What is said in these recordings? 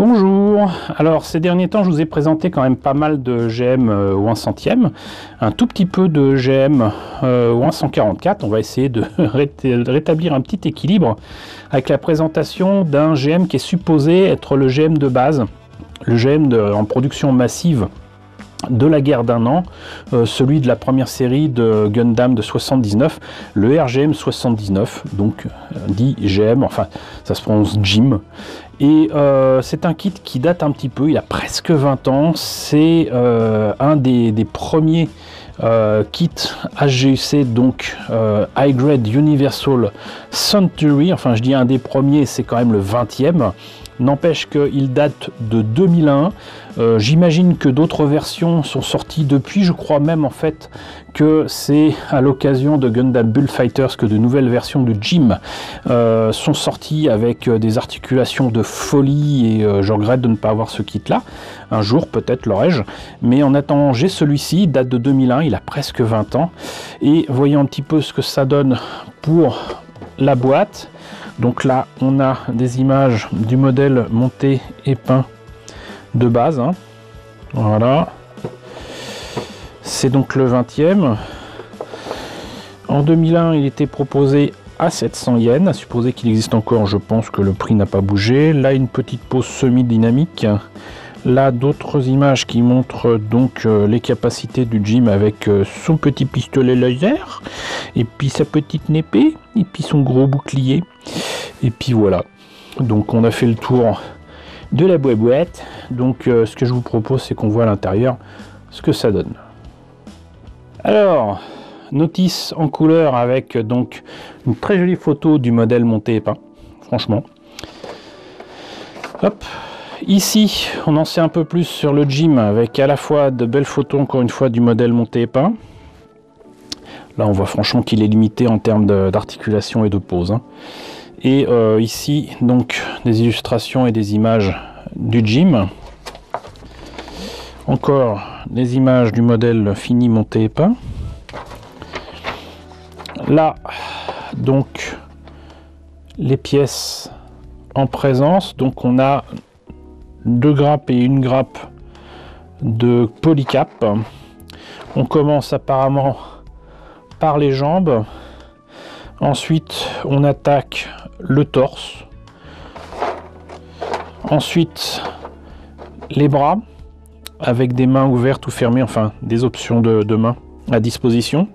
Bonjour, alors ces derniers temps je vous ai présenté quand même pas mal de GM au 1 centième, un tout petit peu de GM au 1 144, on va essayer de rétablir un petit équilibre avec la présentation d'un GM qui est supposé être le GM de base, le GM en production massive de la guerre d'un an, celui de la première série de Gundam de 79, le RGM 79, donc dit GM, enfin ça se prononce Jim. Et c'est un kit qui date un petit peu, il a presque 20 ans, c'est un des premiers kits HGUC, donc High Grade Universal Century, enfin je dis un des premiers, c'est quand même le 20e. N'empêche qu'il date de 2001. J'imagine que d'autres versions sont sorties depuis. Je crois même en fait que c'est à l'occasion de Gundam Bullfighters que de nouvelles versions de Jim sont sorties avec des articulations de folie et je regrette de ne pas avoir ce kit là. Un jour peut-être l'aurai-je. Mais en attendant, j'ai celui-ci, date de 2001, il a presque 20 ans. Et voyons un petit peu ce que ça donne pour la boîte. Donc là, on a des images du modèle monté et peint de base. Hein. Voilà. C'est donc le 20e. En 2001, il était proposé à 700 yens. À supposer qu'il existe encore, je pense que le prix n'a pas bougé. Là, une petite pose semi-dynamique. Là, d'autres images qui montrent donc les capacités du Jim avec son petit pistolet laser, et puis sa petite épée, et puis son gros bouclier. Et puis voilà. Donc on a fait le tour de la boîte. Donc ce que je vous propose, c'est qu'on voit à l'intérieur ce que ça donne. Alors, notice en couleur avec donc une très jolie photo du modèle monté et peint. Franchement. Hop. Ici, on en sait un peu plus sur le Jim avec à la fois de belles photos, encore une fois, du modèle monté et peint. Là, on voit franchement qu'il est limité en termes d'articulation et de pose. Hein. Et ici, donc, des illustrations et des images du Jim. Encore des images du modèle fini monté et peint. Là, donc, les pièces en présence. Donc, on a 2 grappes et une grappe de polycap. On commence apparemment par les jambes. Ensuite, on attaque le torse. Ensuite, les bras avec des mains ouvertes ou fermées, enfin des options de mains à disposition.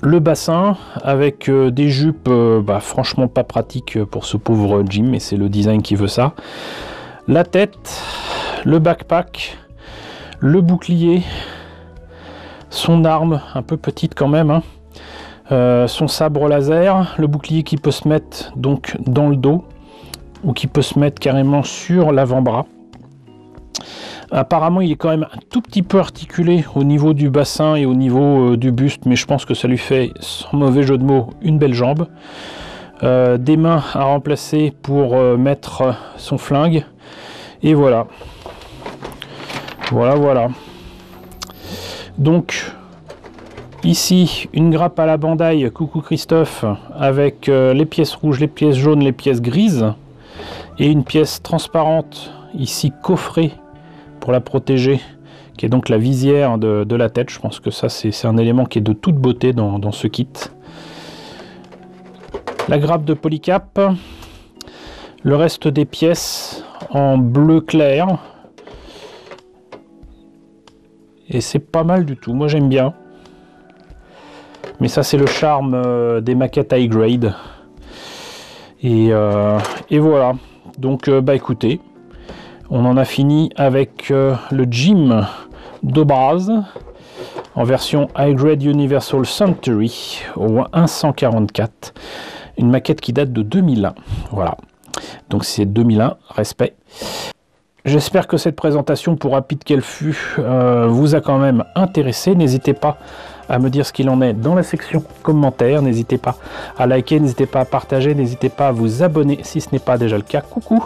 Le bassin avec des jupes franchement pas pratiques pour ce pauvre Jim, mais c'est le design qui veut ça. La tête, le backpack, le bouclier, son arme, un peu petite quand même, hein, son sabre laser, le bouclier qui peut se mettre donc dans le dos ou qui peut se mettre carrément sur l'avant-bras. Apparemment, il est quand même un tout petit peu articulé au niveau du bassin et au niveau du buste, mais je pense que ça lui fait, sans mauvais jeu de mots, une belle jambe. Des mains à remplacer pour mettre son flingue. Et voilà. Voilà. Donc, ici, une grappe à la bandaille, coucou Christophe, avec les pièces rouges, les pièces jaunes, les pièces grises. Et une pièce transparente, ici coffrée, pour la protéger, qui est donc la visière de la tête. Je pense que ça, c'est un élément qui est de toute beauté dans ce kit. La grappe de polycap. Le reste des pièces en bleu clair. Et c'est pas mal du tout. Moi, j'aime bien. Mais ça, c'est le charme des maquettes high grade. Et voilà. Donc, écoutez, on en a fini avec le Jim de base en version High Grade Universal Century au 1 144. Une maquette qui date de 2001. Voilà. Donc c'est 2001, respect. J'espère que cette présentation, pour rapide qu'elle fut, vous a quand même intéressé. N'hésitez pas à me dire ce qu'il en est dans la section commentaires. N'hésitez pas à liker, n'hésitez pas à partager, n'hésitez pas à vous abonner si ce n'est pas déjà le cas. Coucou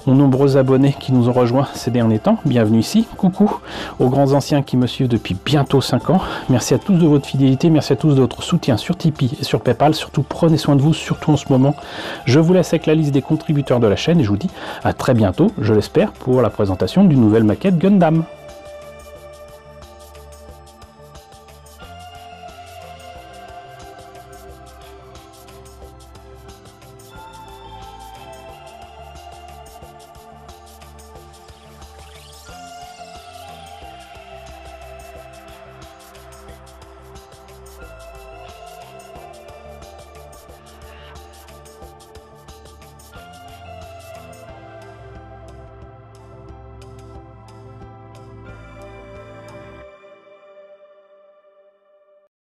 aux nombreux abonnés qui nous ont rejoints ces derniers temps. Bienvenue ici. Coucou aux grands anciens qui me suivent depuis bientôt 5 ans. Merci à tous de votre fidélité, merci à tous de votre soutien sur Tipeee et sur Paypal. Surtout prenez soin de vous, surtout en ce moment. Je vous laisse avec la liste des contributeurs de la chaîne et je vous dis à très bientôt, je l'espère, pour la présentation d'une nouvelle maquette Gundam.